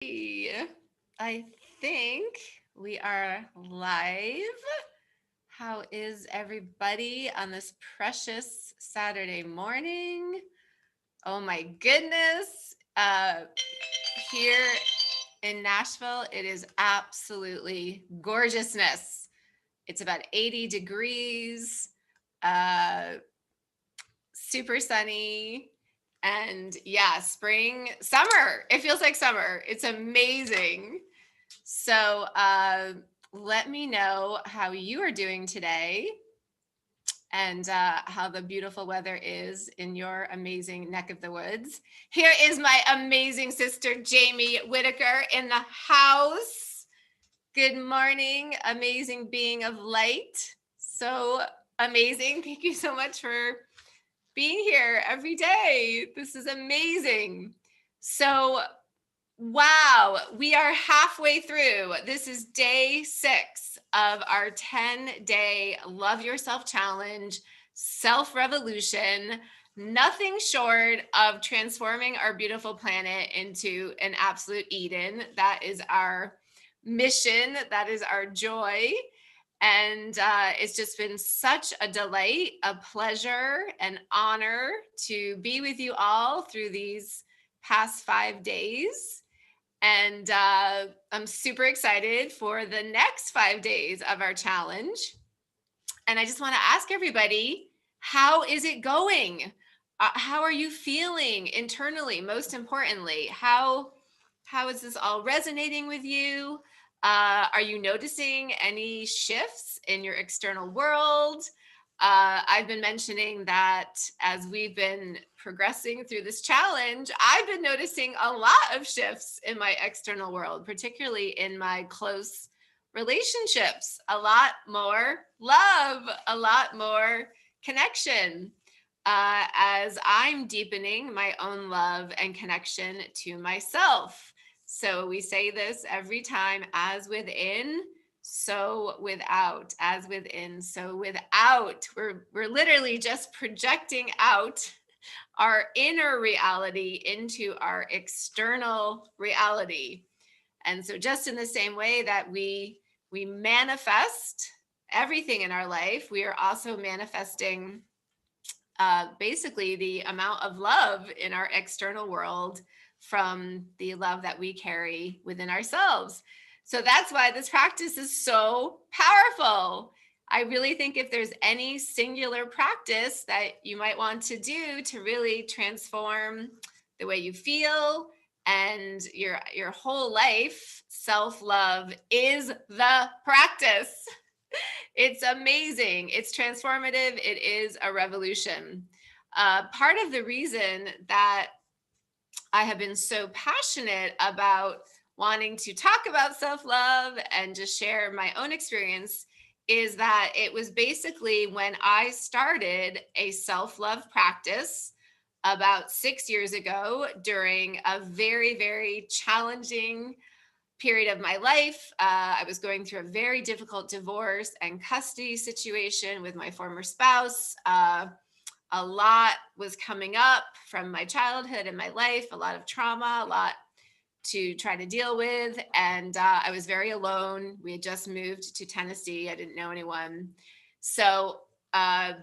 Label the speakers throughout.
Speaker 1: I think we are live. How is everybody on this precious Saturday morning? Oh my goodness. Here in Nashville, it is absolutely gorgeousness. It's about 80 degrees, uh, super sunny. And yeah, spring, summer. It feels like summer. It's amazing. So let me know how you are doing today and how the beautiful weather is in your amazing neck of the woods. Here is my amazing sister, Jamie Whitaker, in the house. Good morning, amazing being of light. So amazing. Thank you so much for being here every day. This is amazing. So, wow, we are halfway through. This is day 6 of our 10-day Love Yourself Challenge, self-revolution. Nothing short of transforming our beautiful planet into an absolute Eden. That is our mission. That is our joy. And it's just been such a delight, a pleasure, an honor to be with you all through these past 5 days. And I'm super excited for the next 5 days of our challenge. And I just want to ask everybody, how is it going? How are you feeling internally? Most importantly, how is this all resonating with you? Are you noticing any shifts in your external world? I've been mentioning that as we've been progressing through this challenge, I've been noticing a lot of shifts in my external world, particularly in my close relationships. A lot more love, a lot more connection. As I'm deepening my own love and connection to myself. So we say this every time: as within, so without. As within, so without. We're literally just projecting out our inner reality into our external reality. And so just in the same way that we manifest everything in our life, we are also manifesting basically the amount of love in our external world from the love that we carry within ourselves. So that's why this practice is so powerful. I really think if there's any singular practice that you might want to do to really transform the way you feel and your whole life, self-love is the practice. It's amazing. It's transformative. It is a revolution. Part of the reason that I have been so passionate about wanting to talk about self-love and just share my own experience is that it was basically when I started a self-love practice about 6 years ago during a very, very challenging period of my life. I was going through a very difficult divorce and custody situation with my former spouse. A lot was coming up from my childhood and my life, a lot of trauma, a lot to try to deal with. And I was very alone. We had just moved to Tennessee. I didn't know anyone. So I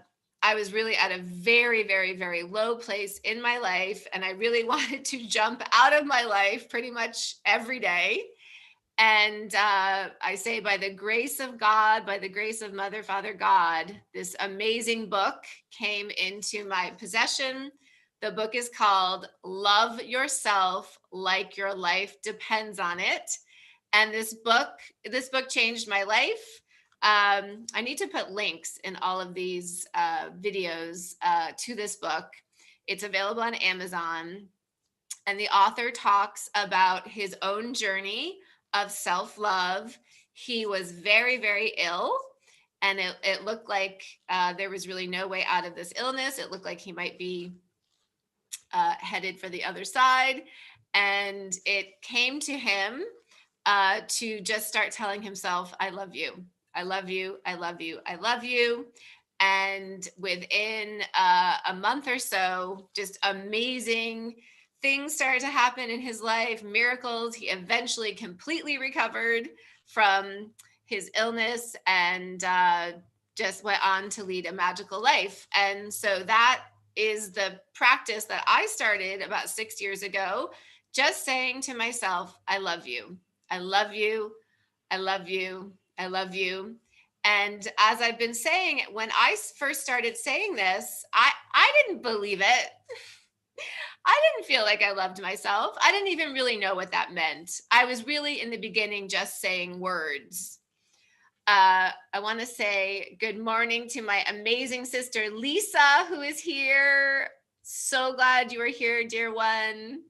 Speaker 1: was really at a very, very, very low place in my life. And I really wanted to jump out of my life pretty much every day. And I say, by the grace of God, by the grace of Mother, Father, God, this amazing book came into my possession. The book is called Love Yourself Like Your Life Depends on It. And this book changed my life. I need to put links in all of these videos to this book. It's available on Amazon. And the author talks about his own journey of self-love. He was very, very ill, and it looked like there was really no way out of this illness. It looked like he might be headed for the other side. And it came to him to just start telling himself, I love you. I love you. I love you. I love you. And within a month or so, just amazing things started to happen in his life, miracles. He eventually completely recovered from his illness and just went on to lead a magical life. And so that is the practice that I started about 6 years ago, just saying to myself, I love you. I love you. I love you. I love you. And as I've been saying, when I first started saying this, I didn't believe it. I didn't feel like I loved myself. I didn't even really know what that meant. I was really in the beginning just saying words. I want to say good morning to my amazing sister, Lisa, who is here. So glad you are here, dear one.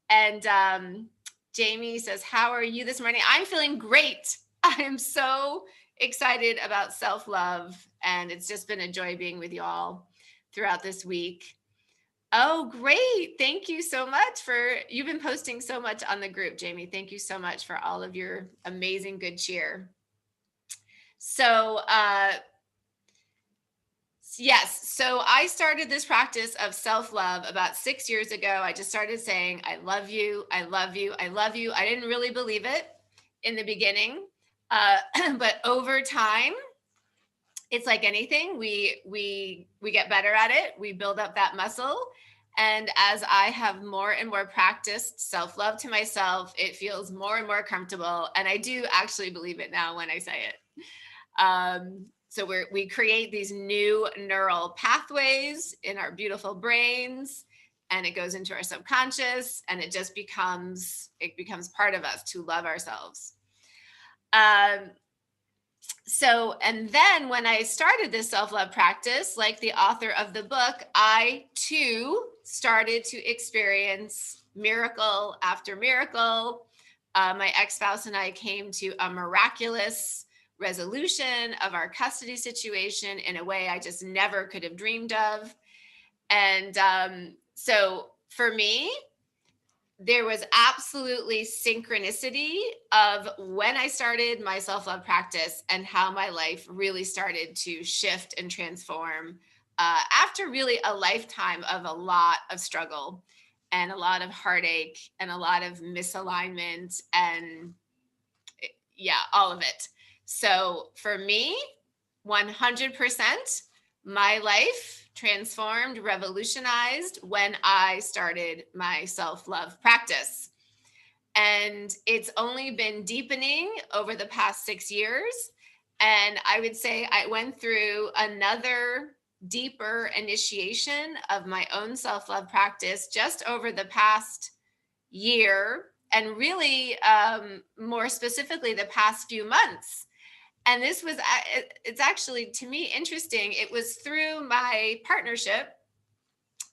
Speaker 1: And Jamie says, how are you this morning? I'm feeling great. I am so excited about self-love. And it's just been a joy being with you all throughout this week. Oh, great. Thank you so much you've been posting so much on the group, Jamie. Thank you so much for all of your amazing good cheer. So, yes, so I started this practice of self-love about 6 years ago. I just started saying, I love you, I love you, I love you. I didn't really believe it in the beginning, but over time, it's like anything. We get better at it. We build up that muscle. And as I have more and more practiced self-love to myself, it feels more and more comfortable. And I do actually believe it now when I say it. So we create these new neural pathways in our beautiful brains, and it goes into our subconscious, and it becomes part of us to love ourselves. So, and then when I started this self-love practice, like the author of the book, I too started to experience miracle after miracle. My ex-spouse and I came to a miraculous resolution of our custody situation in a way I just never could have dreamed of. And so for me, there was absolutely synchronicity of when I started my self-love practice and how my life really started to shift and transform after really a lifetime of a lot of struggle and a lot of heartache and a lot of misalignment and yeah, all of it. So for me, 100%, my life transformed, revolutionized when I started my self-love practice. And it's only been deepening over the past 6 years. And I would say I went through another deeper initiation of my own self-love practice just over the past year, and really more specifically the past few months. And this was, it's actually to me interesting. It was through my partnership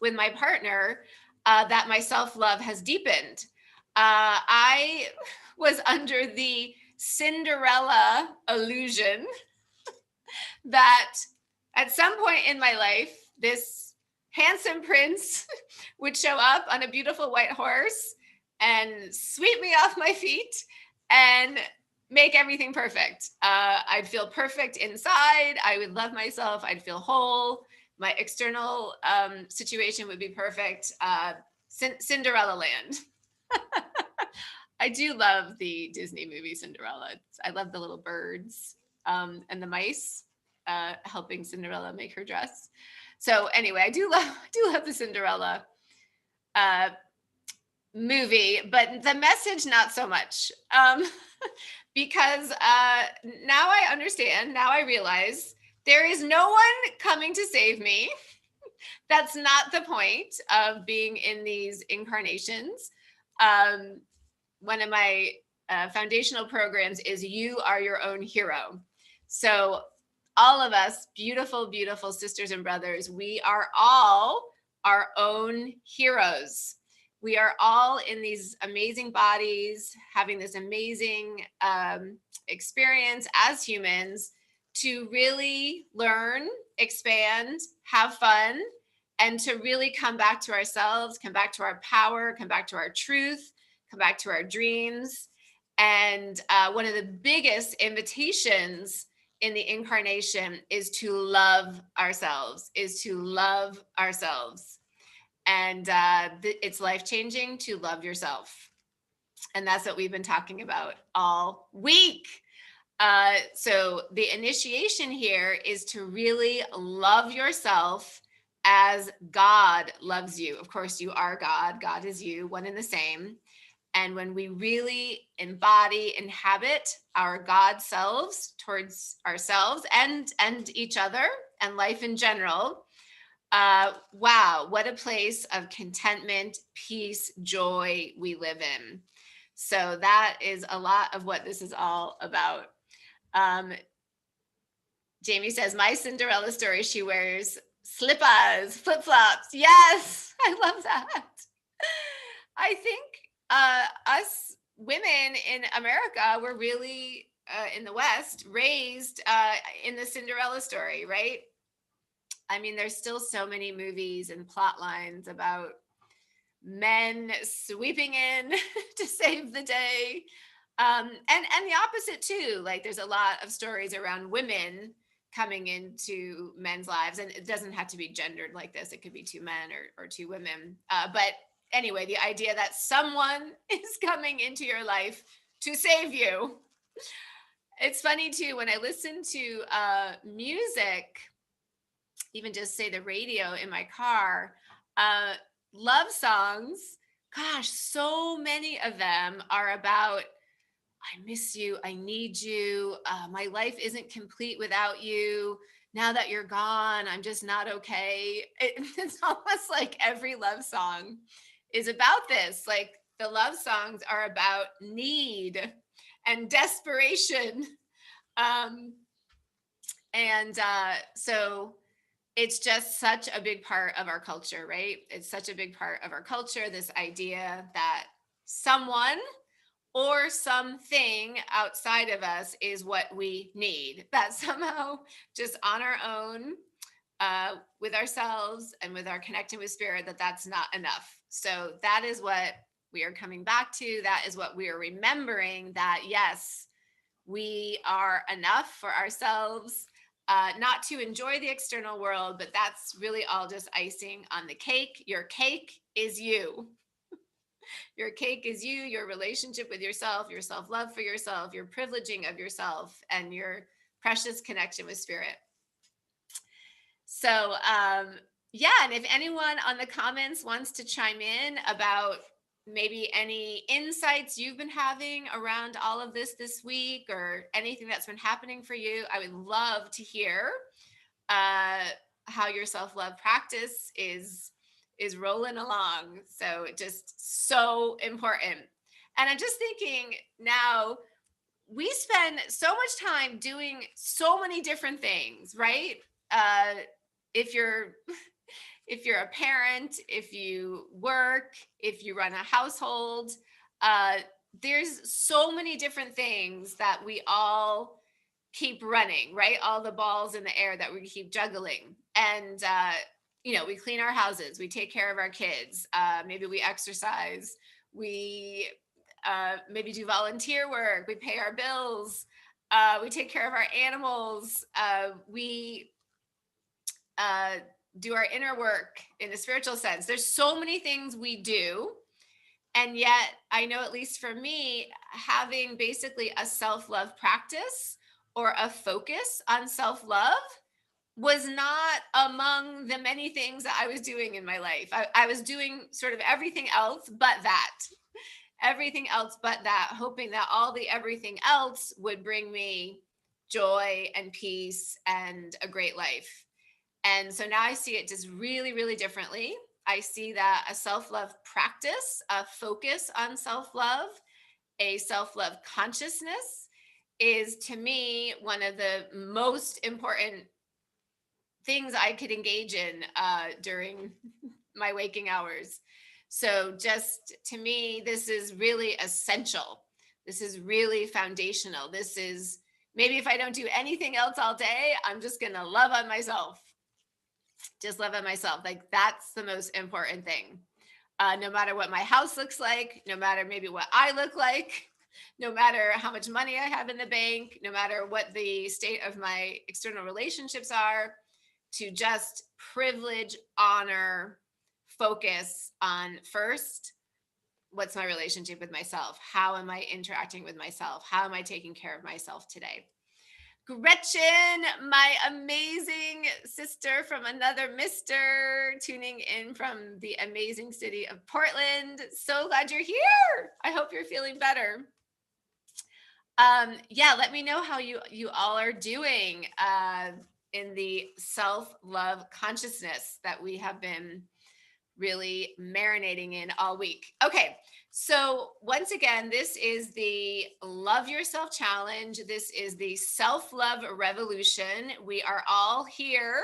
Speaker 1: with my partner that my self-love has deepened. I was under the Cinderella illusion that at some point in my life, this handsome prince would show up on a beautiful white horse and sweep me off my feet and make everything perfect. I'd feel perfect inside. I would love myself. I'd feel whole. My external situation would be perfect. Cinderella land. I do love the Disney movie Cinderella. I love the little birds and the mice helping Cinderella make her dress. So anyway, I do love the Cinderella movie, but the message not so much, because now I understand. Now I realize there is no one coming to save me. That's not the point of being in these incarnations. One of my foundational programs is You Are Your Own Hero. So all of us, beautiful, beautiful sisters and brothers, we are all our own heroes. We are all in these amazing bodies, having this amazing experience as humans to really learn, expand, have fun, and to really come back to ourselves, come back to our power, come back to our truth, come back to our dreams. And one of the biggest invitations in the incarnation is to love ourselves, And it's life changing to love yourself. And that's what we've been talking about all week. So the initiation here is to really love yourself as God loves you. Of course, you are God. God is you, one and the same. And when we really embody, inhabit our God selves towards ourselves and each other and life in general, wow, what a place of contentment, peace, joy we live in. So that is a lot of what this is all about. Um, Jamie says, my Cinderella story, she wears slippers, flip flops. Yes, I love that. I think us women in America were really, in the West, raised in the Cinderella story, right? I mean, there's still so many movies and plot lines about men sweeping in to save the day. And the opposite too. Like there's a lot of stories around women coming into men's lives, and it doesn't have to be gendered like this. It could be two men or two women. But anyway, the idea that someone is coming into your life to save you. It's funny too when I listen to music, even just say the radio in my car, uh, love songs. Gosh, so many of them are about I miss you, I need you, my life isn't complete without you. Now that you're gone, I'm just not okay. It's almost like every love song is about this. Like the love songs are about need and desperation. Um, and so it's just such a big part of our culture, right? It's such a big part of our culture, this idea that someone or something outside of us is what we need, that somehow just on our own, with ourselves and with our connecting with spirit, that's not enough. So that is what we are coming back to. That is what we are remembering, that yes, we are enough for ourselves, not to enjoy the external world, but that's really all just icing on the cake. Your cake is you. Your cake is you, your relationship with yourself, your self love for yourself, your privileging of yourself, and your precious connection with spirit. So, yeah, and if anyone on the comments wants to chime in about maybe any insights you've been having around all of this week, or anything that's been happening for you, I would love to hear uh, how your self-love practice is rolling along. So just so important. And I'm just thinking now, we spend so much time doing so many different things, right? uh, if you're if you're a parent, if you work, if you run a household, uh, there's so many different things that we all keep running, right? All the balls in the air that we keep juggling. And, we clean our houses, we take care of our kids, maybe we exercise, we maybe do volunteer work, we pay our bills, we take care of our animals, we uh, do our inner work in a spiritual sense. There's so many things we do. And yet, I know, at least for me, having basically a self love practice or a focus on self love was not among the many things that I was doing in my life. I was doing sort of everything else but that, hoping that all the everything else would bring me joy and peace and a great life. And so now I see it just really, really differently. I see that a self love practice, a focus on self love, a self love consciousness is, to me, one of the most important things I could engage in during my waking hours. So, just to me, this is really essential. This is really foundational. This is maybe if I don't do anything else all day, I'm just going to love on myself. Just love on myself. Like, that's the most important thing. No matter what my house looks like, no matter maybe what I look like, no matter how much money I have in the bank, no matter what the state of my external relationships are, to just privilege, honor, focus on first, what's my relationship with myself? How am I interacting with myself? How am I taking care of myself today? Gretchen, my amazing sister from another mister, tuning in from the amazing city of Portland. So glad you're here. I hope you're feeling better. Yeah, let me know how you all are doing in the self-love consciousness that we have been really marinating in all week. Okay, so once again, this is the Love Yourself Challenge. This is the Self Love Revolution. We are all here,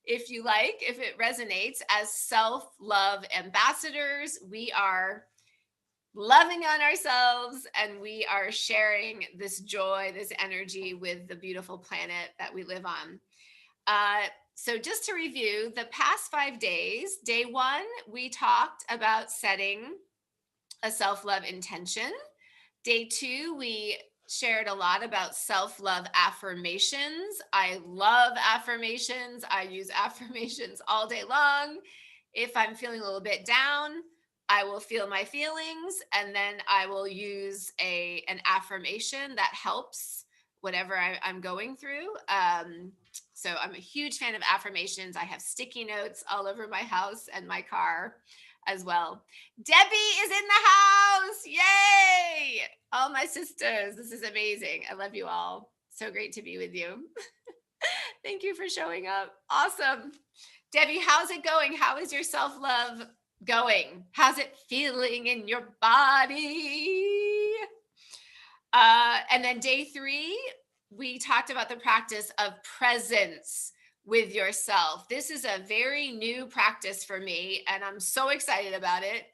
Speaker 1: if you like, if it resonates, as self love ambassadors. We are loving on ourselves and we are sharing this joy, this energy with the beautiful planet that we live on. So, just to review the past 5 days, day one, we talked about setting a self love intention. Day two, we shared a lot about self love affirmations. I love affirmations. I use affirmations all day long. If I'm feeling a little bit down, I will feel my feelings and then I will use an affirmation that helps whatever I'm going through. So I'm a huge fan of affirmations. I have sticky notes all over my house and my car as well. Debbie is in the house. Yay! All my sisters. This is amazing. I love you all. So great to be with you. Thank you for showing up. Awesome. Debbie, how's it going? How is your self love going? How's it feeling in your body? And then day three, we talked about the practice of presence with yourself. This is a very new practice for me, and I'm so excited about it.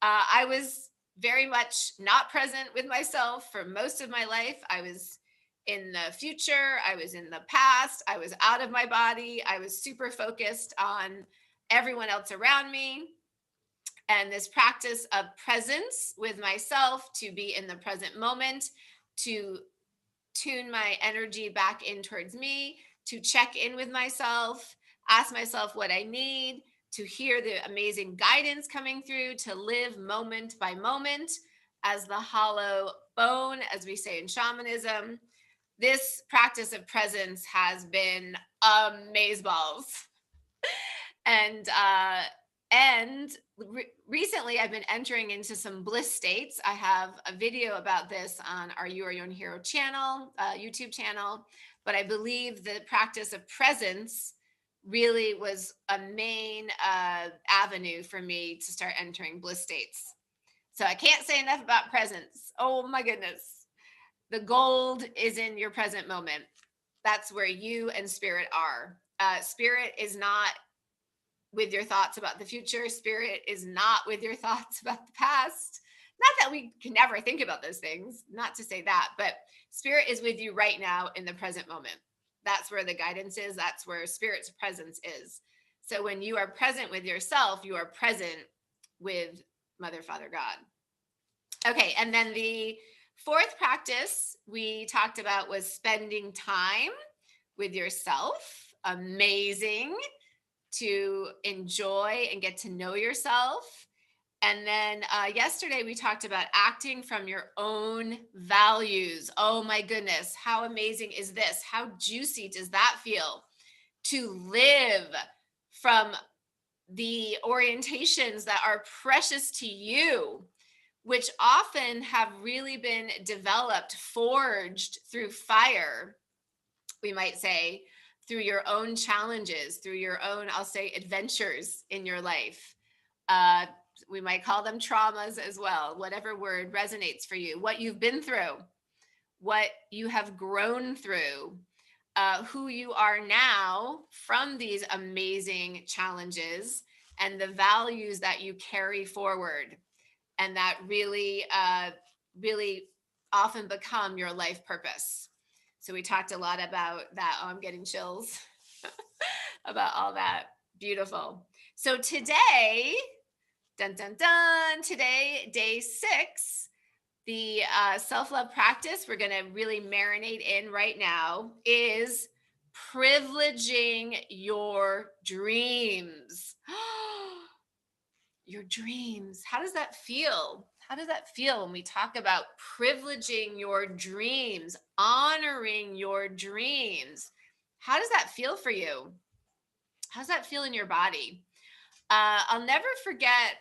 Speaker 1: I was very much not present with myself for most of my life. I was in the future, I was in the past, I was out of my body, I was super focused on everyone else around me. And this practice of presence with myself, to be in the present moment, to tune my energy back in towards me, to check in with myself, ask myself what I need, to hear the amazing guidance coming through, to live moment by moment as the hollow bone, as we say in shamanism. This practice of presence has been amazeballs. And recently I've been entering into some bliss states. I have a video about this on our You Are Your Own Hero channel, YouTube channel, but I believe the practice of presence really was a main avenue for me to start entering bliss states. So I can't say enough about presence. Oh my goodness. The gold is in your present moment. That's where you and spirit are. Spirit is not with your thoughts about the future. Spirit is not with your thoughts about the past. Not that we can never think about those things, not to say that, but spirit is with you right now in the present moment. That's where the guidance is. That's where spirit's presence is. So when you are present with yourself, you are present with Mother, Father, God. Okay, and then the fourth practice we talked about was spending time with yourself. Amazing to enjoy and get to know yourself. And then yesterday we talked about acting from your own values. Oh my goodness, how amazing is this? How juicy does that feel? To live from the orientations that are precious to you, which often have really been developed, forged through fire, we might say, through your own challenges, through your own, I'll say, adventures in your life. We might call them traumas as well, whatever word resonates for you, what you've been through, what you have grown through, who you are now from these amazing challenges, and the values that you carry forward, and that really, really often become your life purpose. So we talked a lot about that. Oh, I'm getting chills about all that. Beautiful. So today, dun, dun, dun, today, day 6, the self-love practice we're going to really marinate in right now is privileging your dreams. your dreams. How does that feel? How does that feel when we talk about privileging your dreams, honoring your dreams? How does that feel for you? How does that feel in your body? I'll never forget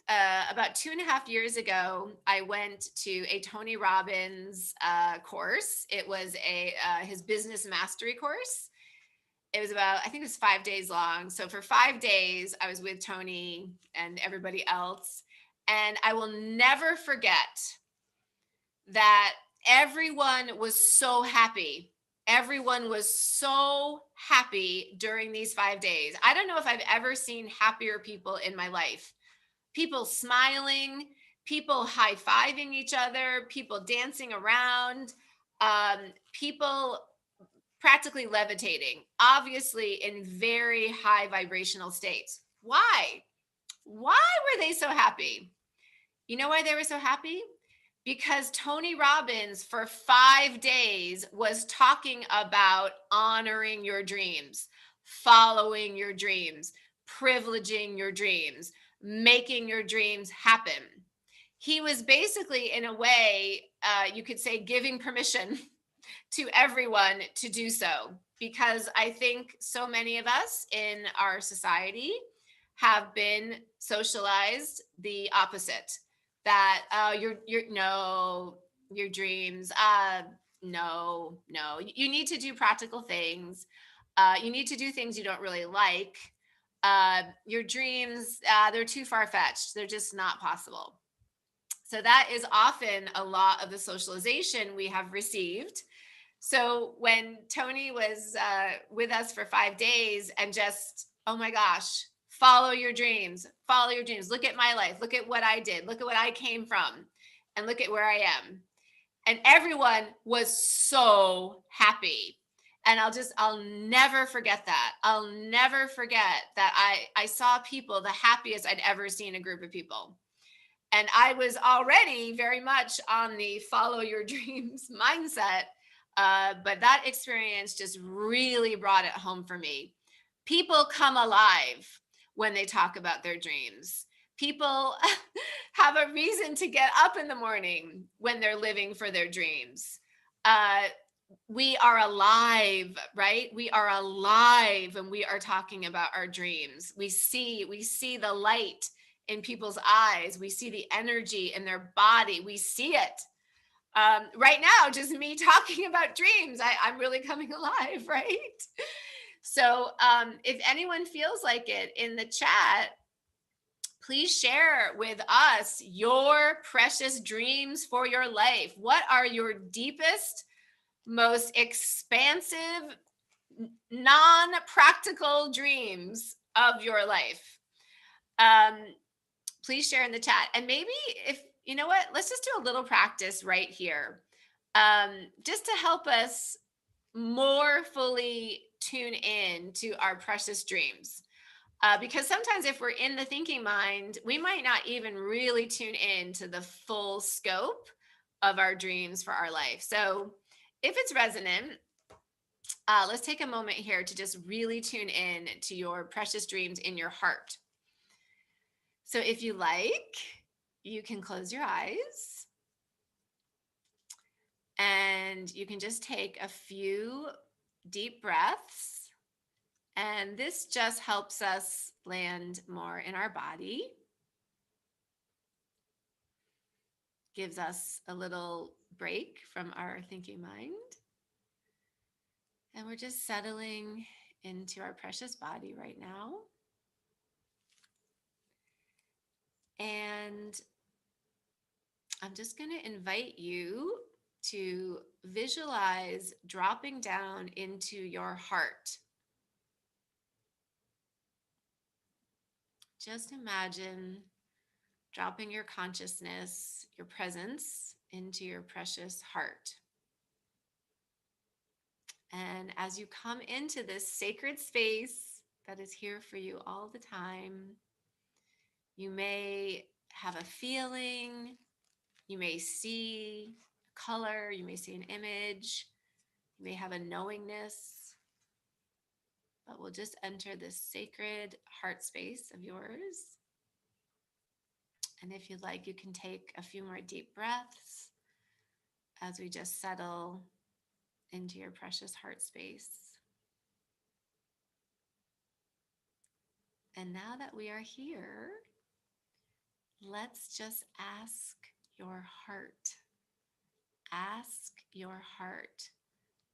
Speaker 1: about 2.5 years ago, I went to a Tony Robbins course. It was his business mastery course. It was about, I think it was 5 days long. So for 5 days, I was with Tony and everybody else. And I will never forget that everyone was so happy. Everyone was so happy during these 5 days. I don't know if I've ever seen happier people in my life. People smiling, people high fiving each other, people dancing around, people practically levitating, obviously in very high vibrational states. Why? Why were they so happy? You know why they were so happy? Because Tony Robbins for 5 days was talking about honoring your dreams, following your dreams, privileging your dreams, making your dreams happen. He was basically, in a way, you could say, giving permission to everyone to do so, because I think so many of us in our society have been socialized the opposite, that your no, your dreams, no, you need to do practical things, you need to do things you don't really like, your dreams, they're too far-fetched, they're just not possible. So that is often a lot of the socialization we have received. So when Tony was with us for 5 days and just, oh my gosh, follow your dreams, follow your dreams. Look at my life. Look at what I did. Look at what I came from. And look at where I am. And everyone was so happy. And I'll never forget that. I'll never forget that I saw people the happiest I'd ever seen a group of people. And I was already very much on the follow your dreams mindset. But that experience just really brought it home for me. People come alive when they talk about their dreams. People have a reason to get up in the morning when they're living for their dreams. Uh, we are alive, right? We are alive when we are talking about our dreams. We see the light in people's eyes. We see the energy in their body. We see it. Right now, just me talking about dreams, I'm really coming alive, right? So if anyone feels like it in the chat, please share with us your precious dreams for your life. What are your deepest, most expansive, non-practical dreams of your life? Please share in the chat. And maybe, if you know what, let's just do a little practice right here, just to help us more fully tune in to our precious dreams. Because sometimes if we're in the thinking mind, we might not even really tune in to the full scope of our dreams for our life. So if it's resonant, let's take a moment here to just really tune in to your precious dreams in your heart. So if you like, you can close your eyes and you can just take a few deep breaths. And this just helps us land more in our body, gives us a little break from our thinking mind. And we're just settling into our precious body right now. And I'm just going to invite you to visualize dropping down into your heart. Just imagine dropping your consciousness, your presence into your precious heart. And as you come into this sacred space that is here for you all the time, you may have a feeling, you may see a color, you may see an image, you may have a knowingness, but we'll just enter this sacred heart space of yours. And if you'd like, you can take a few more deep breaths as we just settle into your precious heart space. And now that we are here, let's just ask your heart. Ask your heart,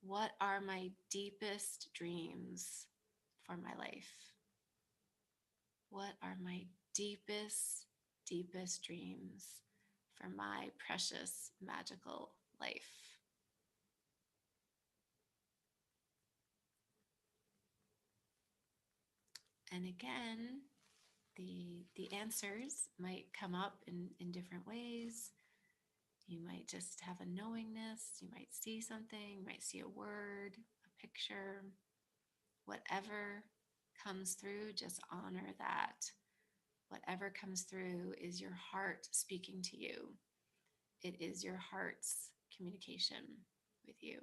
Speaker 1: what are my deepest dreams for my life? What are my deepest, deepest dreams for my precious, magical life? And again, the answers might come up in different ways. You might just have a knowingness. You might see something. You might see a word, a picture, whatever comes through, just honor that. Whatever comes through is your heart speaking to you. It is your heart's communication with you.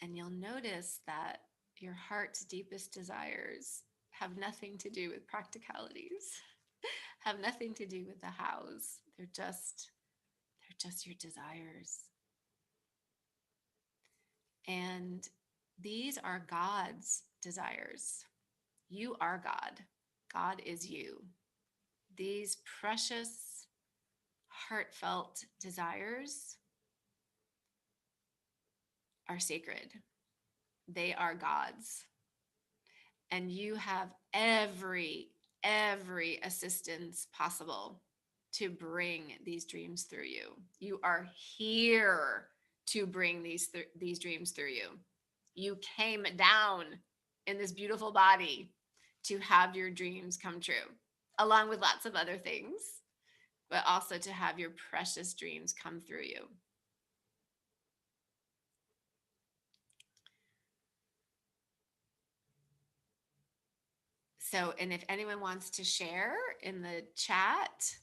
Speaker 1: And you'll notice that your heart's deepest desires have nothing to do with practicalities, have nothing to do with the hows. They're just your desires. And these are God's desires. You are God. God is you. These precious, heartfelt desires are sacred. They are God's. And you have every assistance possible to bring these dreams through you. You are here to bring these dreams through you. You came down in this beautiful body to have your dreams come true, along with lots of other things, but also to have your precious dreams come through you. So, and if anyone wants to share in the chat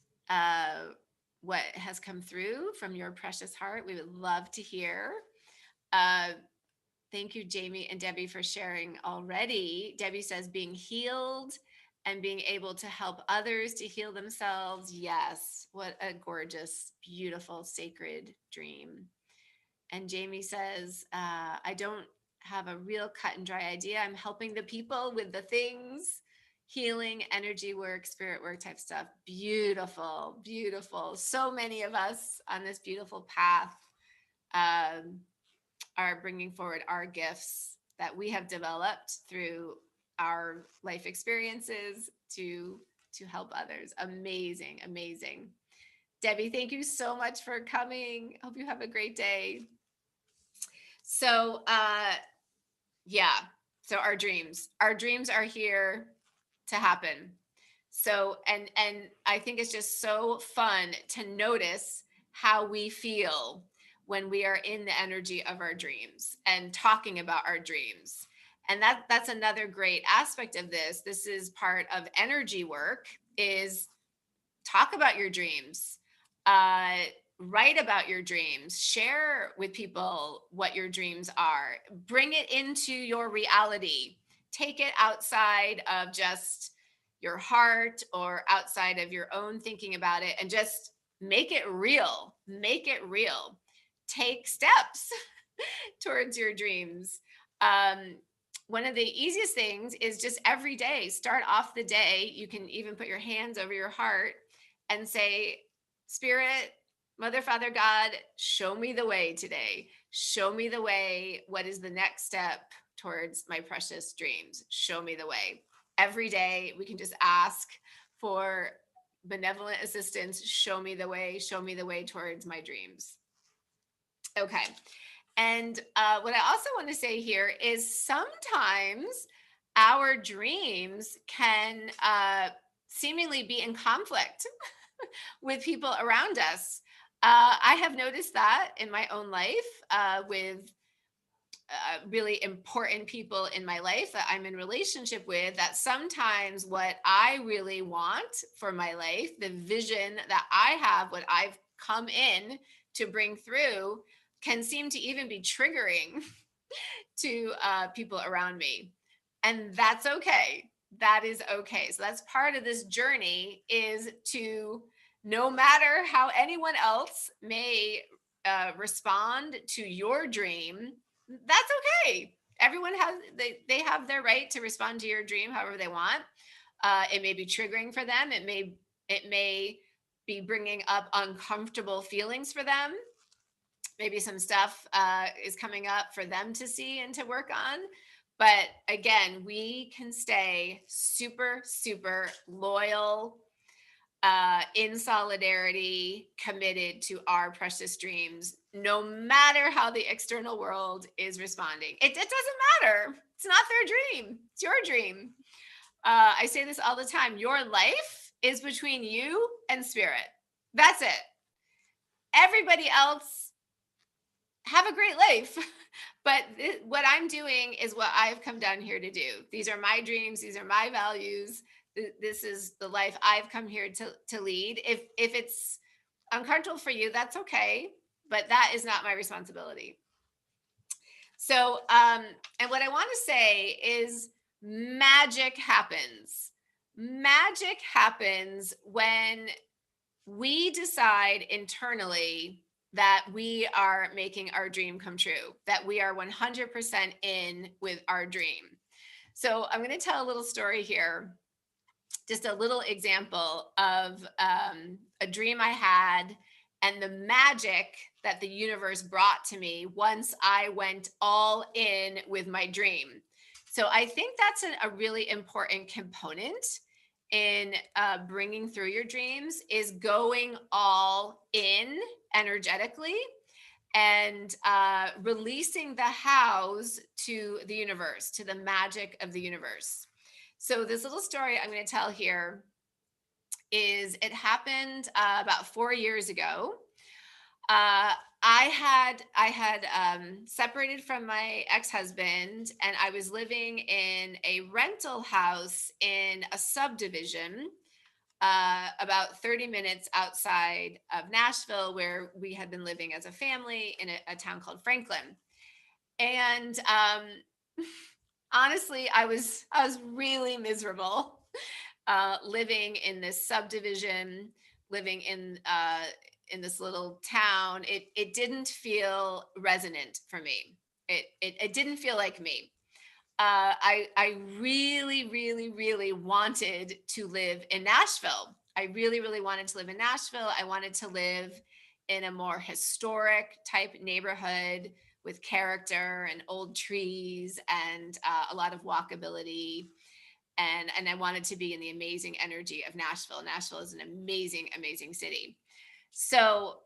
Speaker 1: what has come through from your precious heart, we would love to hear. Uh, Thank you, Jamie and Debbie, for sharing already. Debbie says being healed and being able to help others to heal themselves. Yes, what a gorgeous, beautiful, sacred dream. And Jamie says, I don't have a real cut and dry idea. I'm helping the people with the things, healing, energy work, spirit work type stuff. Beautiful, beautiful. So many of us on this beautiful path um, are bringing forward our gifts that we have developed through our life experiences to help others. Amazing, amazing. Debbie, thank you so much for coming. Hope you have a great day. So, yeah. So our dreams are here to happen. So, and I think it's just so fun to notice how we feel when we are in the energy of our dreams and talking about our dreams. And that's another great aspect of this. This is part of energy work is talk about your dreams, uh, write about your dreams, share with people what your dreams are, bring it into your reality, take it outside of just your heart or outside of your own thinking about it, and just make it real. Make it real. Take steps towards your dreams. Um, One of the easiest things is just every day, start off the day. You can even put your hands over your heart and say, Spirit, Mother, Father, God, show me the way today. Show me the way. What is the next step towards my precious dreams? Show me the way. Every day, we can just ask for benevolent assistance. Show me the way. Show me the way towards my dreams. Okay. And what I also want to say here is sometimes our dreams can seemingly be in conflict with people around us. I have noticed that in my own life with really important people in my life that I'm in relationship with, that sometimes what I really want for my life, the vision that I have, what I've come in to bring through, can seem to even be triggering to people around me. And that's okay. That is okay. So that's part of this journey, is to, no matter how anyone else may respond to your dream, that's okay. Everyone has, they have their right to respond to your dream however they want. It may be triggering for them. It may be bringing up uncomfortable feelings for them. Maybe some stuff is coming up for them to see and to work on. But again, we can stay super, super loyal, in solidarity, committed to our precious dreams, no matter how the external world is responding. It doesn't matter. It's not their dream, it's your dream. I say this all the time: your life is between you and spirit. That's it. Everybody else, have a great life. But what I'm doing is what I've come down here to do. These are my dreams. These are my values. This is the life I've come here to lead. If it's uncomfortable for you, that's okay. But that is not my responsibility. So, and what I want to say is, magic happens. Magic happens when we decide internally that we are making our dream come true, that we are 100% in with our dream. So I'm going to tell a little story here, just a little example of a dream I had and the magic that the universe brought to me once I went all in with my dream. So I think that's a really important component in bringing through your dreams, is going all in energetically, and releasing the hows to the universe, to the magic of the universe. So this little story I'm going to tell here is, it happened about 4 years ago. Uh, I had separated from my ex-husband, and I was living in a rental house in a subdivision about 30 minutes outside of Nashville, where we had been living as a family in a town called Franklin. And honestly, I was really miserable, living in this subdivision, living in this little town. It didn't feel resonant for me. It didn't feel like me. I really, really, really wanted to live in Nashville. I really, really wanted to live in Nashville. I wanted to live in a more historic type neighborhood with character and old trees and a lot of walkability. And I wanted to be in the amazing energy of Nashville. Nashville is an amazing, amazing city. So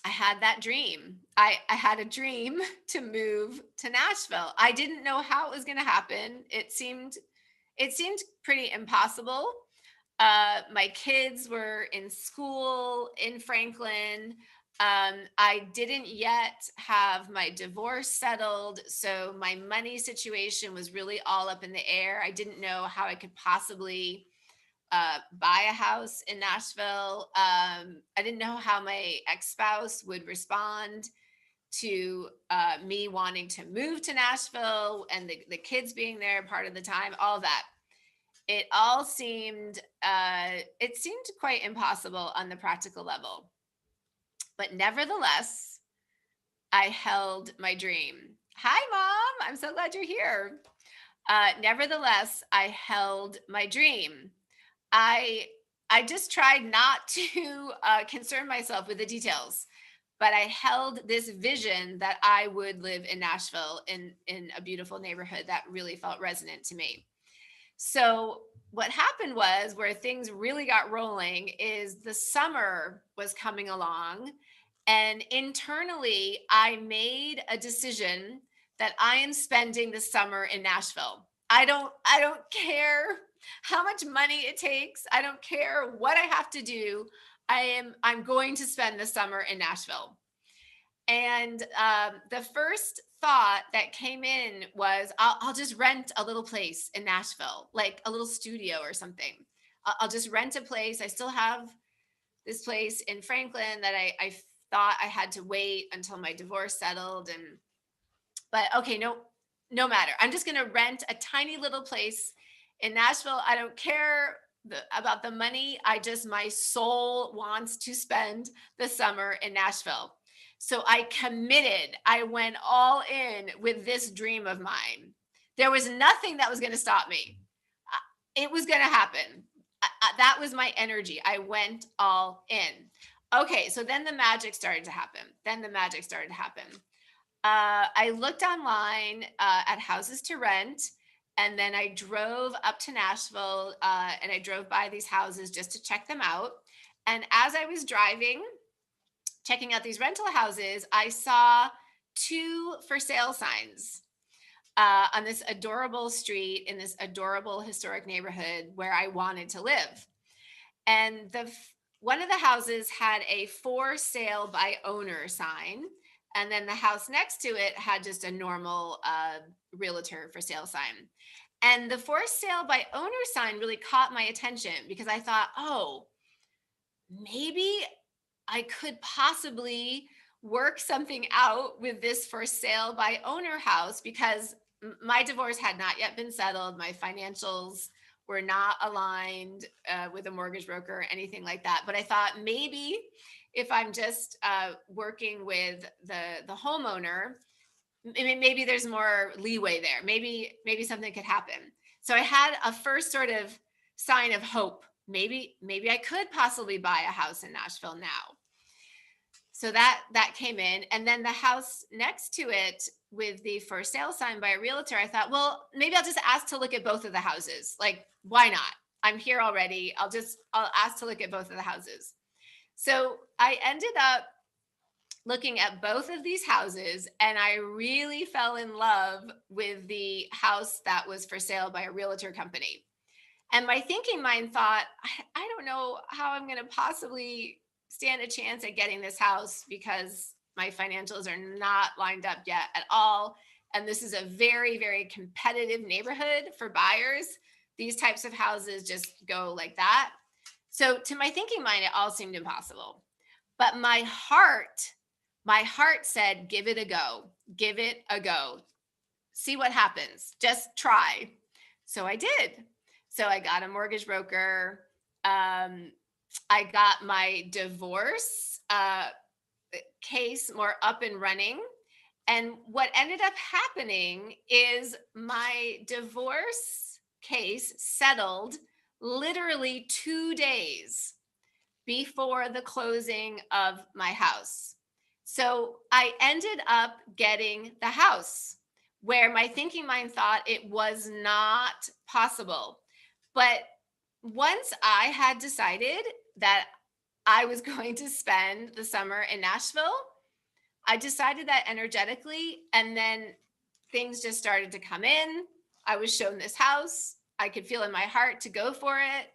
Speaker 1: I had that dream. I had a dream to move to Nashville. I didn't know how it was going to happen. It seemed pretty impossible. My kids were in school in Franklin. I didn't yet have my divorce settled, so my money situation was really all up in the air. I didn't know how I could possibly buy a house in Nashville. I didn't know how my ex spouse would respond to me wanting to move to Nashville, and the kids being there part of the time, all that. It all seemed, it seemed quite impossible on the practical level. But nevertheless, I held my dream. Hi, Mom. I'm so glad you're here. Nevertheless, I held my dream. I I just tried not to concern myself with the details, but I held this vision that I would live in Nashville, in a beautiful neighborhood that really felt resonant to me. So what happened was, where things really got rolling, is the summer was coming along, and internally I made a decision that I am spending the summer in Nashville. I don't care how much money it takes. I don't care what I have to do. I'm going to spend the summer in Nashville. And the first thought that came in was, I'll just rent a little place in Nashville, like a little studio or something. I'll just rent a place. I still have this place in Franklin that I thought I had to wait until my divorce settled. But okay, no. no matter. I'm just going to rent a tiny little place in Nashville. I don't care about the money. My soul wants to spend the summer in Nashville. So I committed. I went all in with this dream of mine. There was nothing that was going to stop me. It was going to happen. That was my energy. I went all in. Okay, so then the magic started to happen. I looked online at houses to rent, and then I drove up to Nashville, and I drove by these houses just to check them out. And as I was driving, checking out these rental houses, I saw two for sale signs on this adorable street in this adorable historic neighborhood where I wanted to live. And one of the houses had a for sale by owner sign, and then the house next to it had just a normal realtor for sale sign. And the for sale by owner sign really caught my attention because I thought, oh, maybe I could possibly work something out with this for sale by owner house because my divorce had not yet been settled. My financials were not aligned with a mortgage broker or anything like that. But I thought maybe if I'm just working with the homeowner, maybe there's more leeway there. Maybe something could happen. So I had a first sort of sign of hope. Maybe I could possibly buy a house in Nashville now. So that came in, and then the house next to it with the for sale sign by a realtor, I thought, well, maybe I'll just ask to look at both of the houses. Like, why not? I'm here already. I'll ask to look at both of the houses. So I ended up looking at both of these houses, and I really fell in love with the house that was for sale by a realtor company. And my thinking mind thought, I don't know how I'm going to possibly stand a chance at getting this house because my financials are not lined up yet at all. And this is a very, very competitive neighborhood for buyers. These types of houses just go like that. So to my thinking mind, it all seemed impossible. But my heart said, give it a go, give it a go, see what happens, just try. So I did. So I got a mortgage broker. I got my divorce case more up and running. And what ended up happening is my divorce case settled literally 2 days before the closing of my house. So I ended up getting the house where my thinking mind thought it was not possible. But once I had decided that I was going to spend the summer in Nashville, I decided that energetically, and then things just started to come in. I was shown this house. I could feel in my heart to go for it.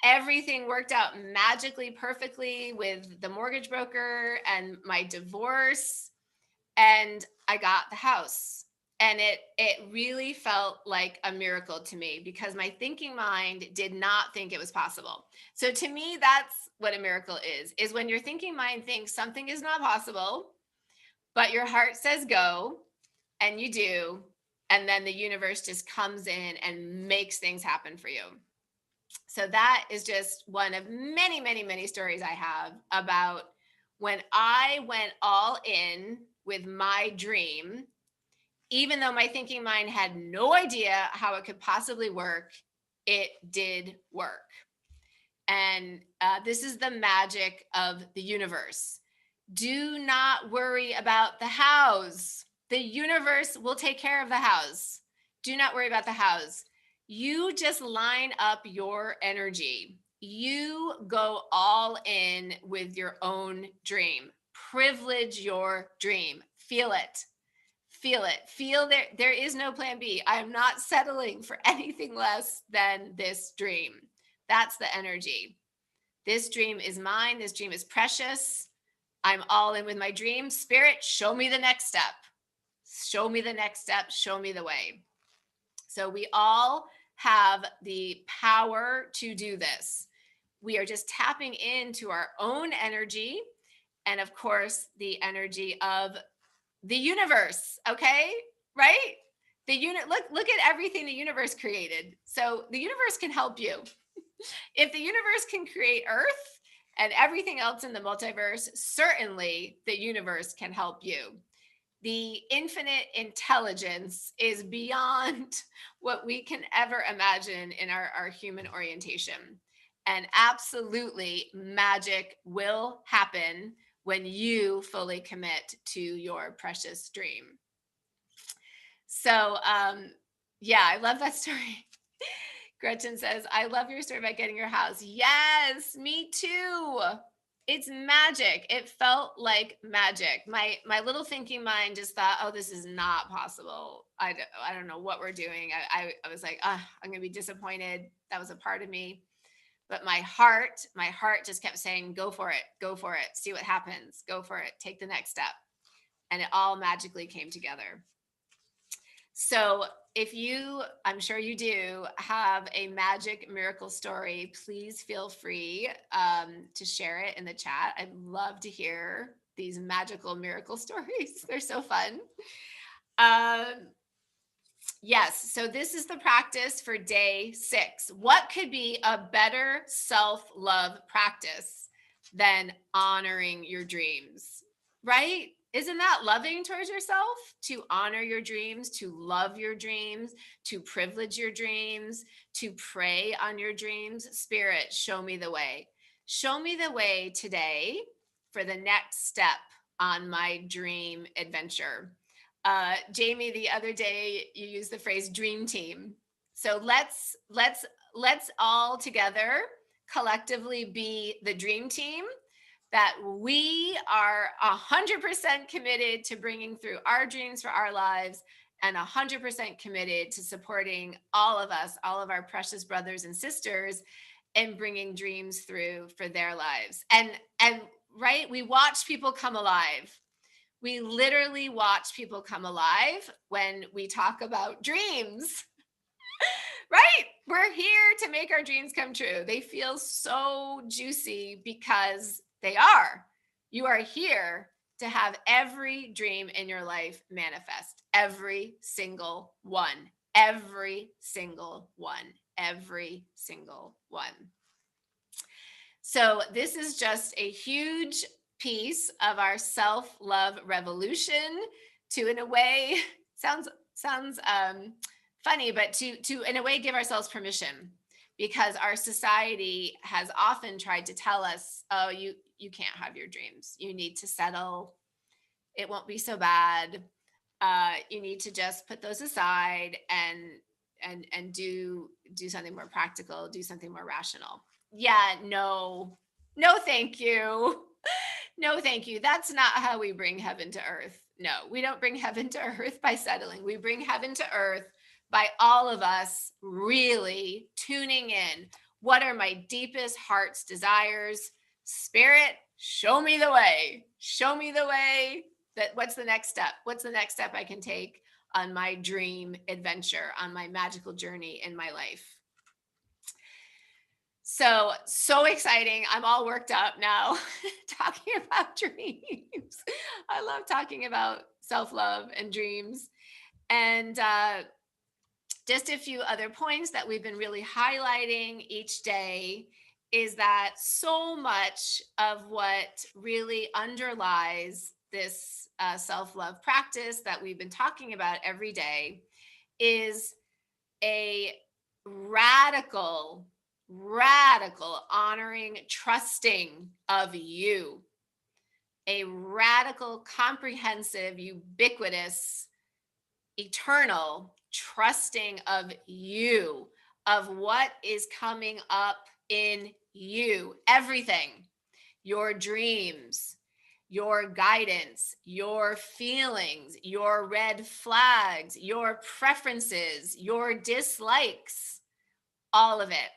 Speaker 1: Everything worked out magically perfectly with the mortgage broker and my divorce, and I got the house. And it really felt like a miracle to me because my thinking mind did not think it was possible. So to me, that's what a miracle is when your thinking mind thinks something is not possible, but your heart says go, and you do, and then the universe just comes in and makes things happen for you. So that is just one of many, many, many stories I have about when I went all in with my dream, even though my thinking mind had no idea how it could possibly work, it did work. And this is the magic of the universe. Do not worry about the hows. The universe will take care of the hows. Do not worry about the hows. You just line up your energy. You go all in with your own dream. Privilege your dream. Feel it. Feel it. Feel there is no plan B. I am not settling for anything less than this dream. That's the energy. This dream is mine. This dream is precious. I'm all in with my dream. Spirit, show me the next step. Show me the next step. Show me the way. So we all have the power to do this. We are just tapping into our own energy and, of course, the energy of the universe. Okay, right? The unit look at everything the universe created. So the universe can help you. If the universe can create Earth and everything else in the multiverse, certainly the universe can help you. The infinite intelligence is beyond what we can ever imagine in our human orientation. And absolutely, magic will happen when you fully commit to your precious dream. So, yeah, I love that story. Gretchen says, I love your story about getting your house. Yes, me too. It's magic. It felt like magic. My little thinking mind just thought, oh, this is not possible. I don't know what we're doing. I was like, I'm gonna be disappointed. That was a part of me. But my heart just kept saying, go for it, see what happens, go for it, take the next step. And it all magically came together. So if you, I'm sure you do, have a magic miracle story, please feel free to share it in the chat. I'd love to hear these magical miracle stories. They're so fun. Um, yes, so this is the practice for day 6. What could be a better self-love practice than honoring your dreams, right? Isn't that loving towards yourself to honor your dreams, to love your dreams, to privilege your dreams, to pray on your dreams? Spirit, show me the way. Show me the way today for the next step on my dream adventure. Jamie, the other day you used the phrase dream team. So let's all together collectively be the dream team that we are 100% committed to bringing through our dreams for our lives, and 100% committed to supporting all of us, all of our precious brothers and sisters, and bringing dreams through for their lives. And right, we watch people come alive. We literally watch people come alive when we talk about dreams, right? We're here to make our dreams come true. They feel so juicy because they are. You are here to have every dream in your life manifest. Every single one. Every single one. Every single one. So this is just a huge piece of our self-love revolution to, in a way, sounds funny, but to in a way give ourselves permission, because our society has often tried to tell us, oh, you can't have your dreams. You need to settle. It won't be so bad. You need to just put those aside and do something more practical, do something more rational. Yeah, no, no, thank you. No, thank you. That's not how we bring heaven to earth. No, we don't bring heaven to earth by settling. We bring heaven to earth by all of us really tuning in. What are my deepest heart's desires? Spirit, show me the way. Show me the way. That what's the next step? What's the next step I can take on my dream adventure, on my magical journey in my life? So exciting. I'm all worked up now talking about dreams. I love talking about self-love and dreams. And just a few other points that we've been really highlighting each day is that so much of what really underlies this self-love practice that we've been talking about every day is a radical honoring, trusting of you, a radical, comprehensive, ubiquitous, eternal trusting of you, of what is coming up in you, everything, your dreams, your guidance, your feelings, your red flags, your preferences, your dislikes, all of it.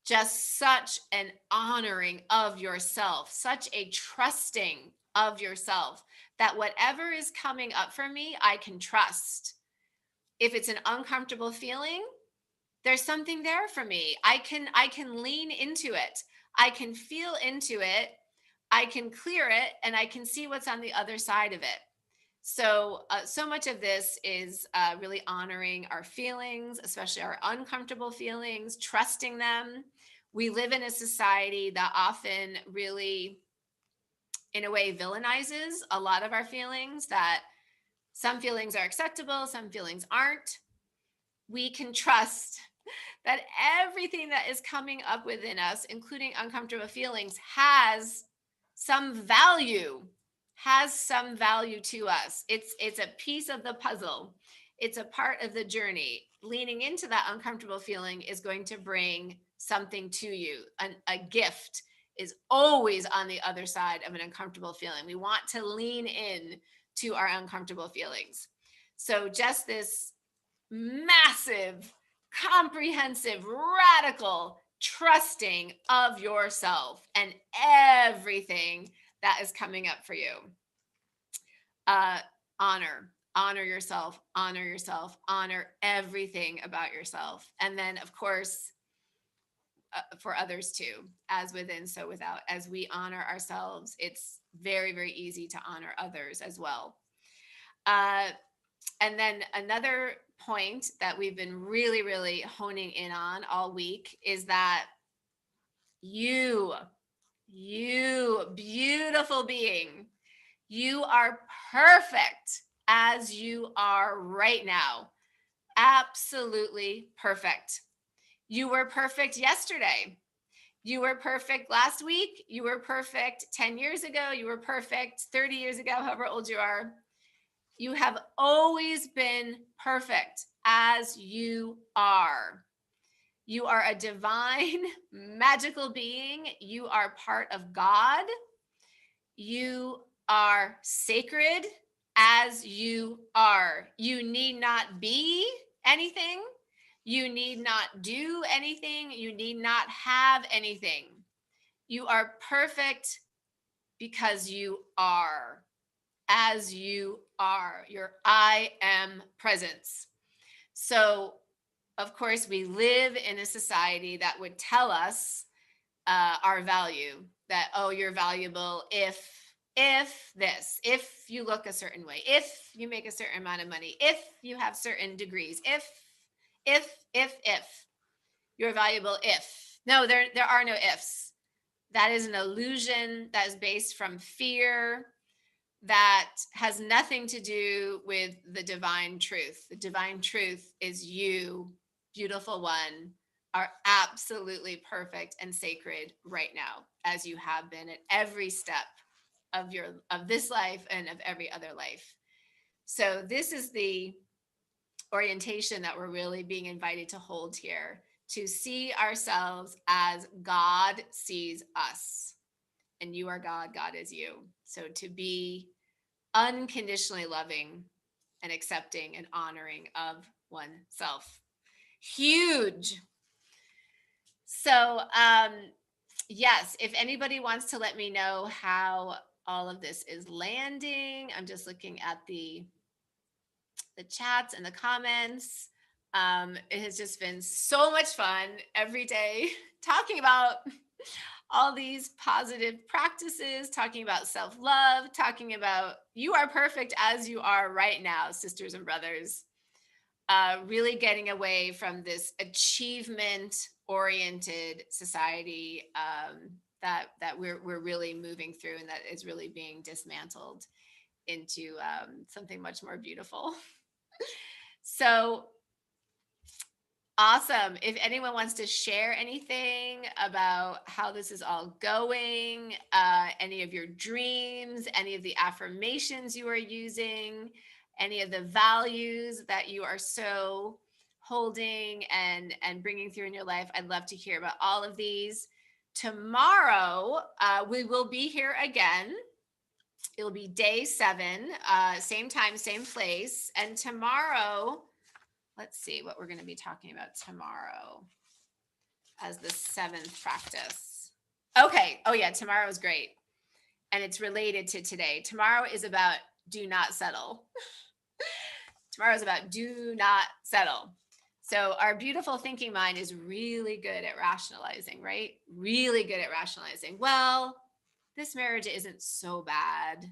Speaker 1: Just such an honoring of yourself, such a trusting of yourself that whatever is coming up for me, I can trust. If it's an uncomfortable feeling, there's something there for me. I can lean into it. I can feel into it. I can clear it, and I can see what's on the other side of it. So much of this is really honoring our feelings, especially our uncomfortable feelings, trusting them. We live in a society that often really, in a way, villainizes a lot of our feelings, that some feelings are acceptable, some feelings aren't. We can trust that everything that is coming up within us, including uncomfortable feelings, some value, has some value to us. It's a piece of the puzzle. It's a part of the journey. Leaning into that uncomfortable feeling is going to bring something to you. A gift is always on the other side of an uncomfortable feeling. We want to lean in to our uncomfortable feelings. So just this massive, comprehensive, radical trusting of yourself and everything that is coming up for you. Uh, honor yourself, honor everything about yourself. And then, of course, for others too, as within, so without. As we honor ourselves, it's very, very easy to honor others as well. Uh, and then another point that we've been really, really honing in on all week is that you, you beautiful being, you are perfect as you are right now. Absolutely perfect. You were perfect yesterday. You were perfect last week. You were perfect 10 years ago. You were perfect 30 years ago, however old you are. You have always been perfect as you are. You are a divine, magical being. You are part of God. You are sacred as you are. You need not be anything. You need not do anything. You need not have anything. You are perfect because you are, as you are, your I am presence. So, of course, we live in a society that would tell us our value, that, oh, you're valuable if this, if you look a certain way, if you make a certain amount of money, if you have certain degrees, if you're valuable. If no, there are no ifs. That is an illusion that is based from fear, that has nothing to do with the divine truth. The divine truth is you, beautiful one, are absolutely perfect and sacred right now, as you have been at every step of this life and of every other life. So this is the orientation that we're really being invited to hold here, to see ourselves as God sees us. And you are God, God is you. So to be unconditionally loving and accepting and honoring of oneself. Huge. So, yes, if anybody wants to let me know how all of this is landing, I'm just looking at the chats and the comments. It has just been so much fun every day talking about all these positive practices, talking about self-love, talking about you are perfect as you are right now, sisters and brothers. Really getting away from this achievement-oriented society that we're really moving through, and that is really being dismantled into something much more beautiful. So awesome. If anyone wants to share anything about how this is all going, any of your dreams, any of the affirmations you are using, any of the values that you are so holding and bringing through in your life, I'd love to hear about all of these. Tomorrow, we will be here again. It'll be day 7, same time, same place. And tomorrow, let's see what we're going to be talking about tomorrow as the 7th practice. Okay. Oh, yeah. Tomorrow is great. And it's related to today. Tomorrow is about do not settle. Tomorrow is about do not settle. So our beautiful thinking mind is really good at rationalizing, right? Really good at rationalizing. Well, this marriage isn't so bad.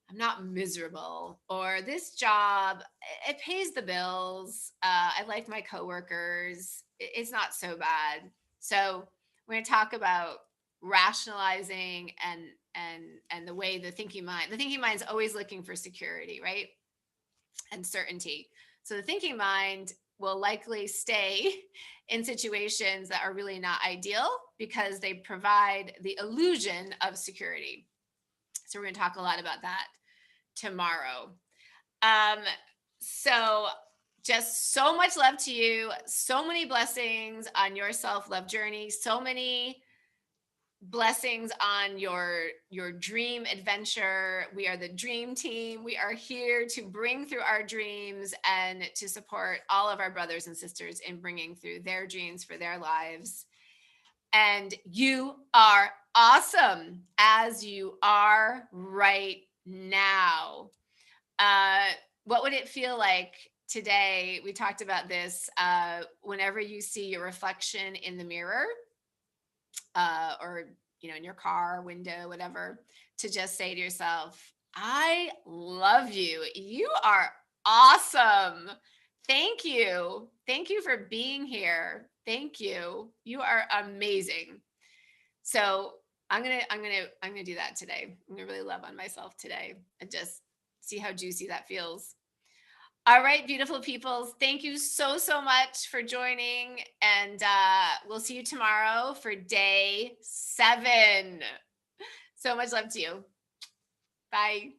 Speaker 1: I'm not miserable, or this job, it pays the bills. I like my coworkers. It's not so bad. So we're going to talk about rationalizing and the way the thinking mind's always looking for security, right? And certainty. So the thinking mind will likely stay in situations that are really not ideal because they provide the illusion of security. So we're going to talk a lot about that tomorrow. Um, so just so much love to you, so many blessings on your self-love journey, so many blessings on your dream adventure. We are the dream team. We are here to bring through our dreams and to support all of our brothers and sisters in bringing through their dreams for their lives. And you are awesome as you are right now. uh, what would it feel like today? We talked about this. Whenever you see your reflection in the mirror, or in your car window, whatever, to just say to yourself, "I love you. You are awesome. Thank you for being here. Thank you. You are amazing." So I'm gonna do that today. I'm gonna really love on myself today and just see how juicy that feels. All right, beautiful peoples. Thank you so, so much for joining. And we'll see you tomorrow for day 7. So much love to you. Bye.